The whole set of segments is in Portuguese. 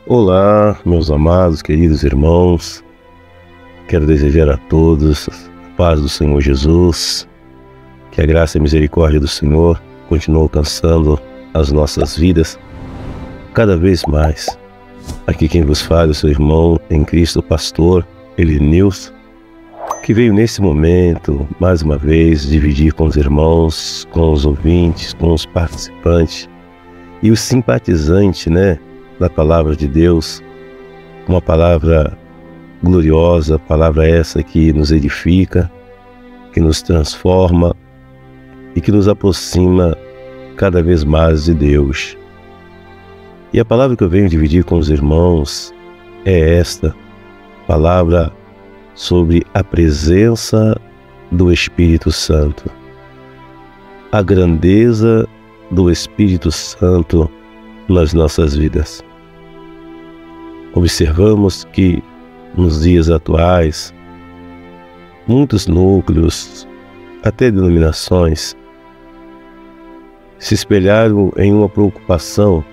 Olá, meus amados, queridos irmãos. Quero desejar a todos a paz do Senhor Jesus, que a graça e a misericórdia do Senhor continue alcançando as nossas vidas cada vez mais. Aqui quem vos fala é o seu irmão em Cristo, o pastor Elenilson, que veio nesse momento, mais uma vez, dividir com os irmãos, com os ouvintes, com os participantes e os simpatizantes, da palavra de Deus, uma palavra gloriosa, palavra essa que nos edifica, que nos transforma e que nos aproxima cada vez mais de Deus. E a palavra que eu venho dividir com os irmãos é esta palavra sobre a presença do Espírito Santo, a grandeza do Espírito Santo nas nossas vidas. Observamos que nos dias atuais, muitos núcleos, até denominações, se espelharam em uma preocupação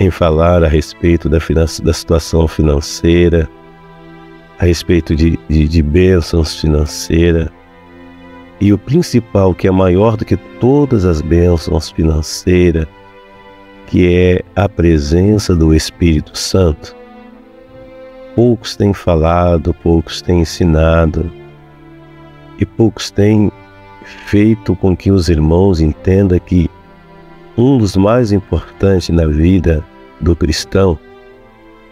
em falar a respeito da situação financeira, a respeito de bênçãos financeiras, e o principal, que é maior do que todas as bênçãos financeiras, que é a presença do Espírito Santo. Poucos têm falado, poucos têm ensinado e poucos têm feito com que os irmãos entendam que um dos mais importantes na vida do cristão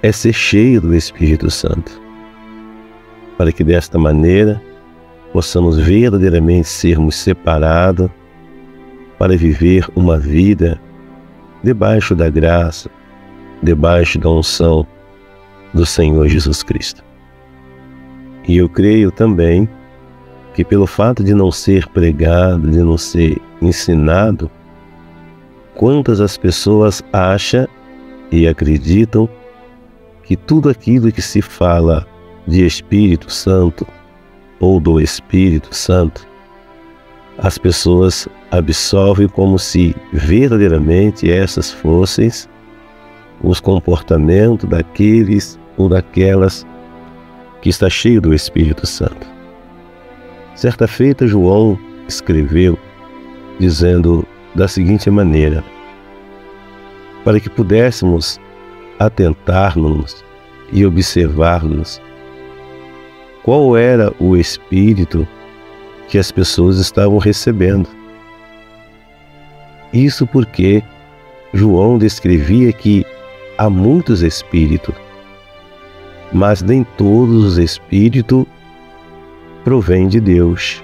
é ser cheio do Espírito Santo, para que desta maneira possamos verdadeiramente sermos separados para viver uma vida debaixo da graça, debaixo da unção do Senhor Jesus Cristo. E eu creio também que pelo fato de não ser pregado, de não ser ensinado, quantas as pessoas acham e acreditam que tudo aquilo que se fala de Espírito Santo ou do Espírito Santo, as pessoas absorvem como se verdadeiramente essas fossem os comportamentos daqueles ou daquelas que está cheio do Espírito Santo. Certa feita, João escreveu dizendo da seguinte maneira: para que pudéssemos atentar-nos e observar-nos qual era o Espírito que as pessoas estavam recebendo. Isso porque João descrevia que há muitos espíritos, mas nem todos os espíritos provêm de Deus.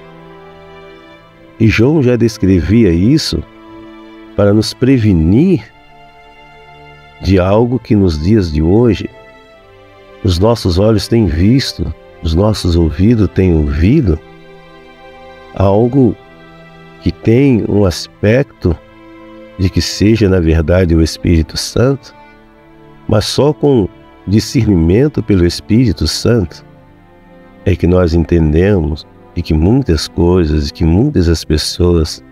E João já descrevia isso para nos prevenir de algo que nos dias de hoje os nossos olhos têm visto, os nossos ouvidos têm ouvido, algo que tem um aspecto de que seja na verdade o Espírito Santo, mas só com discernimento pelo Espírito Santo é que nós entendemos e que muitas coisas, que muitas as pessoas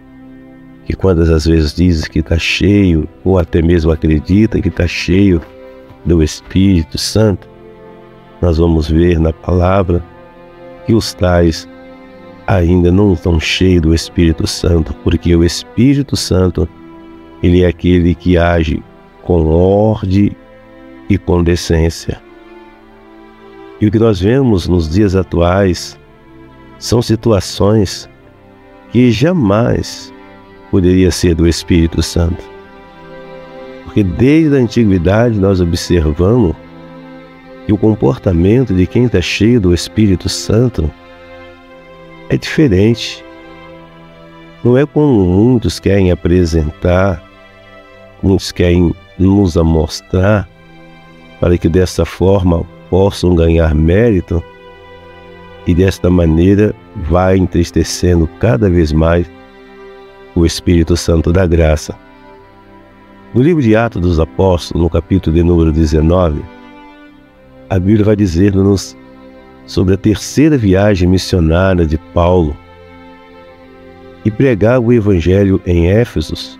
que quantas às vezes dizem que está cheio, ou até mesmo acredita que está cheio do Espírito Santo, nós vamos ver na palavra que os tais ainda não estão cheios do Espírito Santo, porque o Espírito Santo, ele é aquele que age com ordem e com decência. E o que nós vemos nos dias atuais são situações que jamais poderia ser do Espírito Santo. Porque desde a antiguidade nós observamos que o comportamento de quem está cheio do Espírito Santo é diferente. Não é como muitos querem apresentar, muitos querem nos mostrar, para que dessa forma possam ganhar mérito e desta maneira vai entristecendo cada vez mais o Espírito Santo da graça. No livro de Atos dos Apóstolos, no capítulo de número 19, a Bíblia vai dizer-nos sobre a terceira viagem missionária de Paulo e pregar o Evangelho em Éfeso,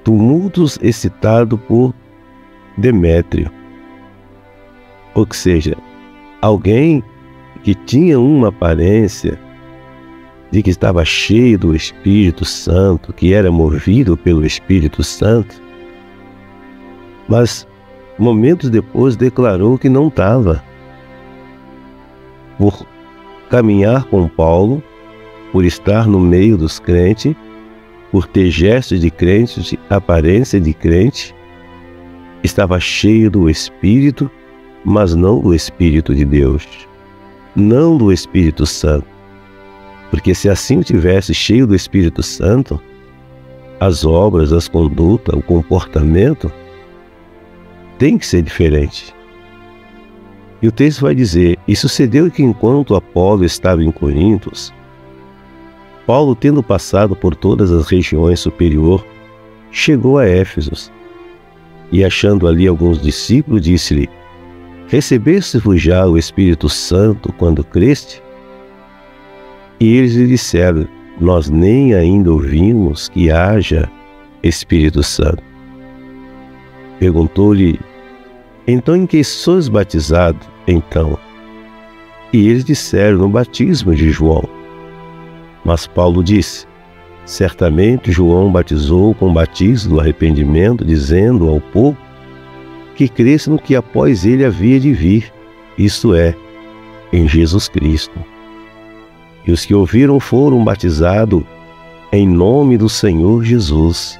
tumultos excitados por Demétrio. Ou seja, alguém que tinha uma aparência de que estava cheio do Espírito Santo, que era movido pelo Espírito Santo, mas momentos depois declarou que não estava. Por caminhar com Paulo, por estar no meio dos crentes, por ter gestos de crente, aparência de crente, estava cheio do Espírito, mas não do Espírito de Deus, não do Espírito Santo. Porque se assim tivesse cheio do Espírito Santo, as obras, as condutas, o comportamento tem que ser diferente. E o texto vai dizer: e sucedeu que enquanto Apolo estava em Corinto, Paulo, tendo passado por todas as regiões superiores, chegou a Éfeso. E achando ali alguns discípulos, disse-lhe: recebeste-vos já o Espírito Santo quando creste? E eles lhe disseram: nós nem ainda ouvimos que haja Espírito Santo. Perguntou-lhe: então em que sois batizados? Então, e eles disseram: no batismo de João. Mas Paulo disse: certamente João batizou com o batismo do arrependimento, dizendo ao povo que cresce no que após ele havia de vir, isto é, em Jesus Cristo. E os que ouviram foram batizados em nome do Senhor Jesus.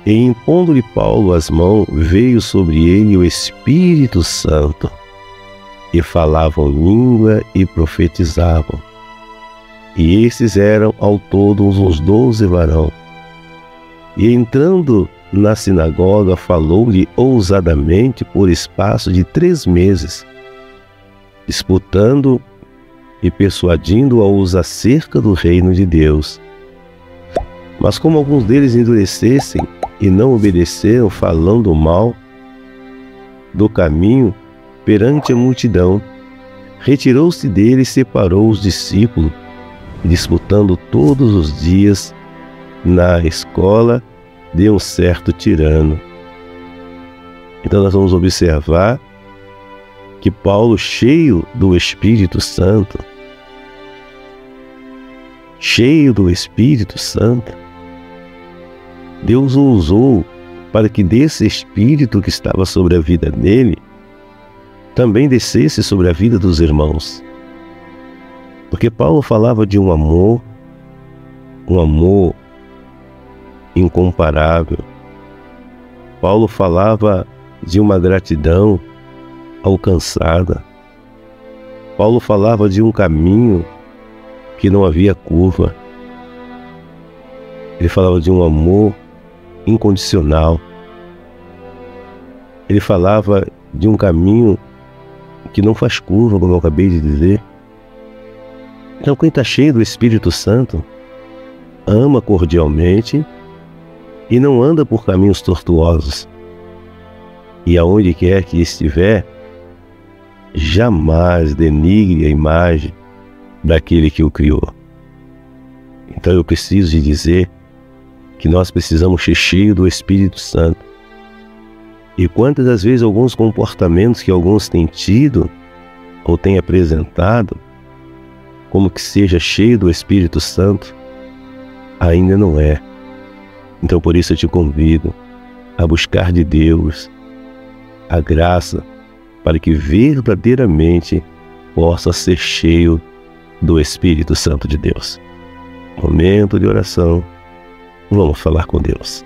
E impondo-lhe Paulo as mãos, veio sobre ele o Espírito Santo, e falavam língua e profetizavam. E esses eram ao todo uns 12 varões. E entrando na sinagoga, falou-lhe ousadamente por espaço de 3 meses, disputando e persuadindo-os acerca do reino de Deus. Mas como alguns deles endurecessem e não obedeceram, falando mal do caminho perante a multidão, retirou-se dele e separou os discípulos, disputando todos os dias na escola de um certo tirano. Então nós vamos observar que Paulo, cheio do Espírito Santo, Deus o usou para que desse Espírito que estava sobre a vida dele, também descesse sobre a vida dos irmãos. Porque Paulo falava de um amor incomparável. Paulo falava de uma gratidão alcançada. Paulo falava de um caminho que não havia curva. Ele falava de um amor incondicional. Ele falava de um caminho que não faz curva, como eu acabei de dizer. Então, quem está cheio do Espírito Santo ama cordialmente e não anda por caminhos tortuosos. E aonde quer que estiver, jamais denigre a imagem daquele que o criou. Então eu preciso de dizer que nós precisamos ser cheios do Espírito Santo. E quantas das vezes alguns comportamentos que alguns têm tido ou têm apresentado, como que seja cheio do Espírito Santo, ainda não é. Então por isso eu te convido a buscar de Deus a graça para que verdadeiramente possa ser cheio do Espírito Santo de Deus. Momento de oração, vamos falar com Deus.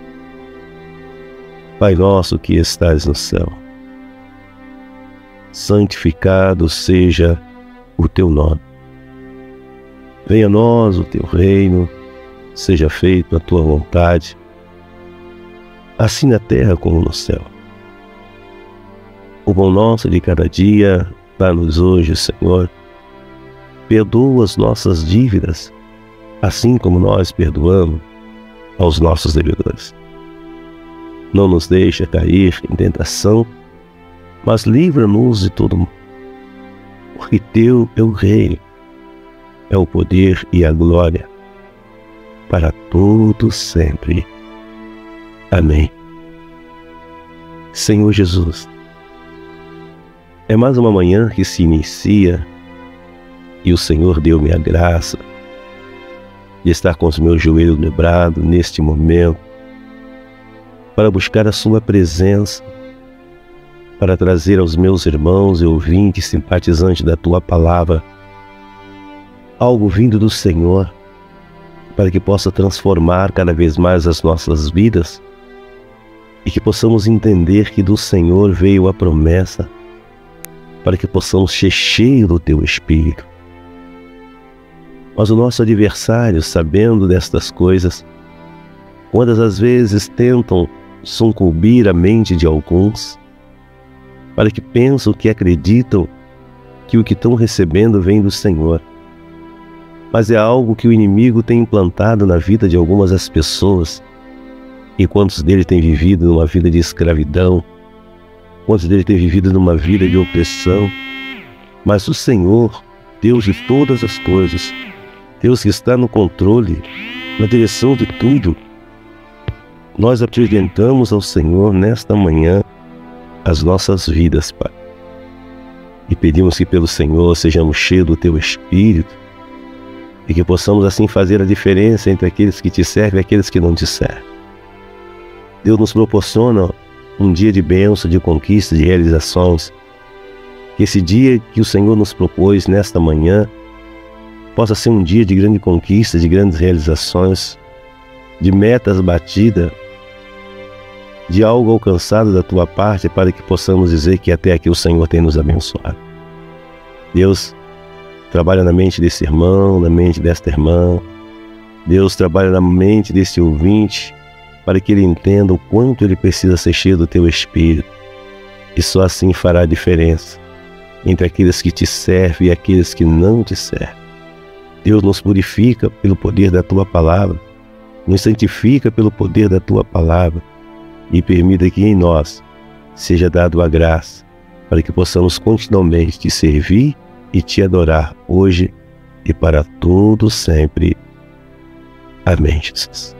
Pai nosso que estás no céu, santificado seja o teu nome. Venha a nós o teu reino, seja feita a tua vontade, assim na terra como no céu. O pão nosso de cada dia, dá-nos hoje, Senhor. Perdoa as nossas dívidas, assim como nós perdoamos aos nossos devedores. Não nos deixa cair em tentação, mas livra-nos de todo mal. Porque teu é o reino, é o poder e a glória, para todos sempre. Amém. Senhor Jesus, é mais uma manhã que se inicia e o Senhor deu-me a graça de estar com os meus joelhos dobrados neste momento para buscar a Sua presença, para trazer aos meus irmãos e ouvintes simpatizantes da Tua Palavra algo vindo do Senhor, para que possa transformar cada vez mais as nossas vidas e que possamos entender que do Senhor veio a promessa para que possamos ser cheios do Teu Espírito. Mas o nosso adversário, sabendo destas coisas, quantas as vezes tentam sucumbir a mente de alguns, para que pensam que acreditam que o que estão recebendo vem do Senhor. Mas é algo que o inimigo tem implantado na vida de algumas das pessoas. E quantos deles têm vivido numa vida de escravidão, quantos deles têm vivido numa vida de opressão. Mas o Senhor, Deus de todas as coisas, Deus que está no controle, na direção de tudo, nós apresentamos ao Senhor nesta manhã as nossas vidas, Pai. E pedimos que pelo Senhor sejamos cheios do Teu Espírito e que possamos assim fazer a diferença entre aqueles que Te servem e aqueles que não Te servem. Deus nos proporciona um dia de bênção, de conquista, de realizações. Que esse dia que o Senhor nos propôs nesta manhã possa ser um dia de grande conquista, de grandes realizações, de metas batidas, de algo alcançado da Tua parte, para que possamos dizer que até aqui o Senhor tem nos abençoado. Deus trabalha na mente desse irmão, na mente desta irmã. Deus trabalha na mente desse ouvinte, para que ele entenda o quanto ele precisa ser cheio do Teu Espírito. E só assim fará a diferença entre aqueles que Te servem e aqueles que não Te servem. Deus nos purifica pelo poder da Tua Palavra, nos santifica pelo poder da Tua Palavra e permita que em nós seja dado a graça para que possamos continuamente Te servir e Te adorar hoje e para todo sempre. Amém, Jesus.